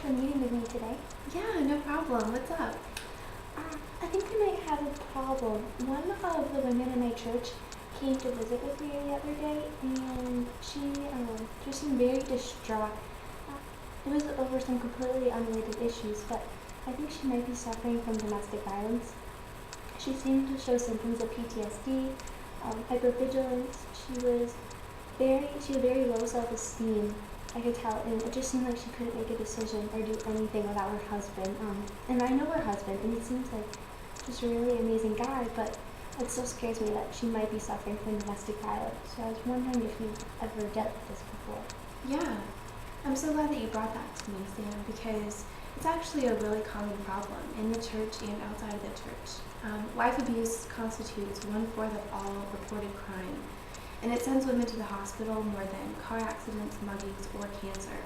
for meeting with me today. Yeah, no problem. What's up? I think I might have a problem. One of the women in my church came to visit with me the other day, and she seemed very distraught. It was over some completely unrelated issues, but I think she might be suffering from domestic violence. She seemed to show symptoms of PTSD, hypervigilance. She had very low self-esteem. I could tell, and it just seemed like she couldn't make a decision or do anything without her husband. And I know her husband, and he seems like just a really amazing guy, but it still scares me that she might be suffering from domestic violence. So I was wondering if you've ever dealt with this before. Yeah, I'm so glad that you brought that to me, Sam, because it's actually a really common problem in the church and outside of the church. Wife abuse constitutes 1/4 of all reported crime, and it sends women to the hospital more than car accidents, muggings, or cancer.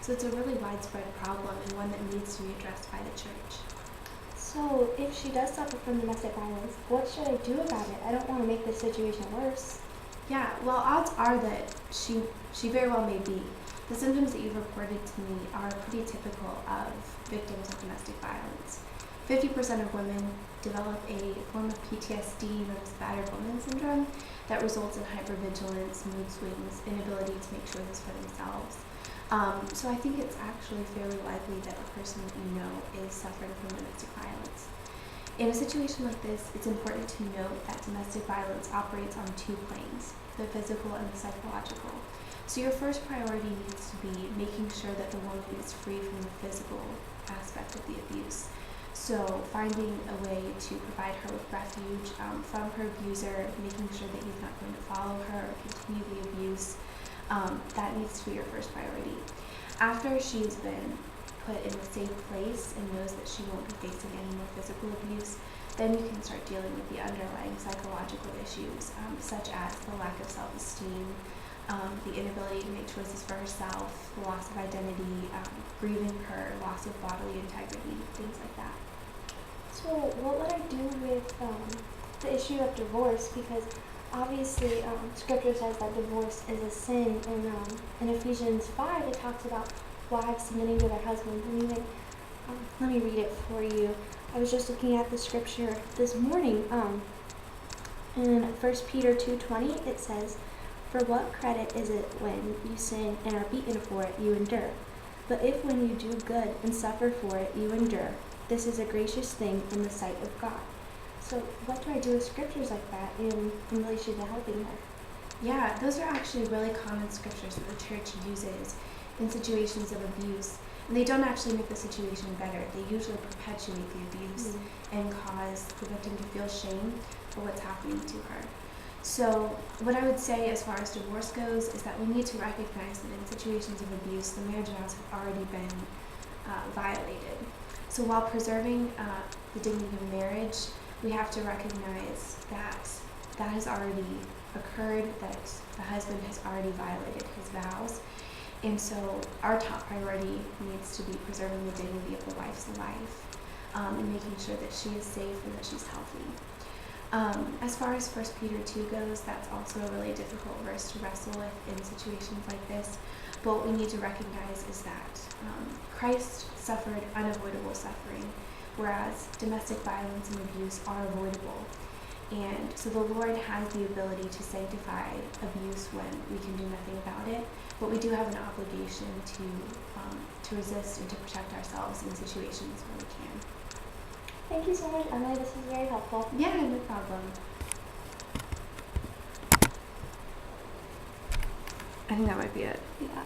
So it's a really widespread problem and one that needs to be addressed by the church. So if she does suffer from domestic violence, what should I do about it? I don't want to make this situation worse. Yeah, well, odds are that she very well may be. The symptoms that you've reported to me are pretty typical of victims of domestic violence. 50% of women develop a form of PTSD known as battered woman syndrome that results in hypervigilance, mood swings, inability to make choices for themselves. So I think it's actually fairly likely that the person that you know is suffering from domestic violence. In a situation like this, it's important to note that domestic violence operates on two planes, the physical and the psychological. So your first priority needs to be making sure that the woman is free from the physical aspect of the abuse. So finding a way to provide her with refuge from her abuser, making sure that he's not going to follow her or continue the abuse, that needs to be your first priority. After she's been put in a safe place and knows that she won't be facing any more physical abuse, then you can start dealing with the underlying psychological issues, such as the lack of self-esteem, the inability to make choices for herself, the loss of identity, grieving her loss of bodily integrity, things like that. So what would I do with the issue of divorce? Because obviously scripture says that divorce is a sin, and in Ephesians 5 it talks about wives submitting to their husbands. And even, let me read it for you. I was just looking at the scripture this morning. In 1 Peter 2:20 it says, "For what credit is it when you sin and are beaten for it, you endure? But if when you do good and suffer for it, you endure, this is a gracious thing in the sight of God." So what do I do with scriptures like that in relation to helping her? Yeah, those are actually really common scriptures that the church uses in situations of abuse. And they don't actually make the situation better. They usually perpetuate the abuse and cause the victim to feel shame for what's happening to her. So what I would say as far as divorce goes is that we need to recognize that in situations of abuse, the marriage vows have already been violated. So while preserving the dignity of marriage, we have to recognize that that has already occurred, that the husband has already violated his vows. And so our top priority needs to be preserving the dignity of the wife's life and making sure that she is safe and that she's healthy. As far as 1 Peter 2 goes, that's also a really difficult verse to wrestle with in situations like this. But what we need to recognize is that Christ suffered unavoidable suffering, whereas domestic violence and abuse are avoidable. And so the Lord has the ability to sanctify abuse when we can do nothing about it, but we do have an obligation to resist and to protect ourselves in situations where we can. Thank you so much, Emily. This is very helpful. Yeah, no problem. I think that might be it. Yeah.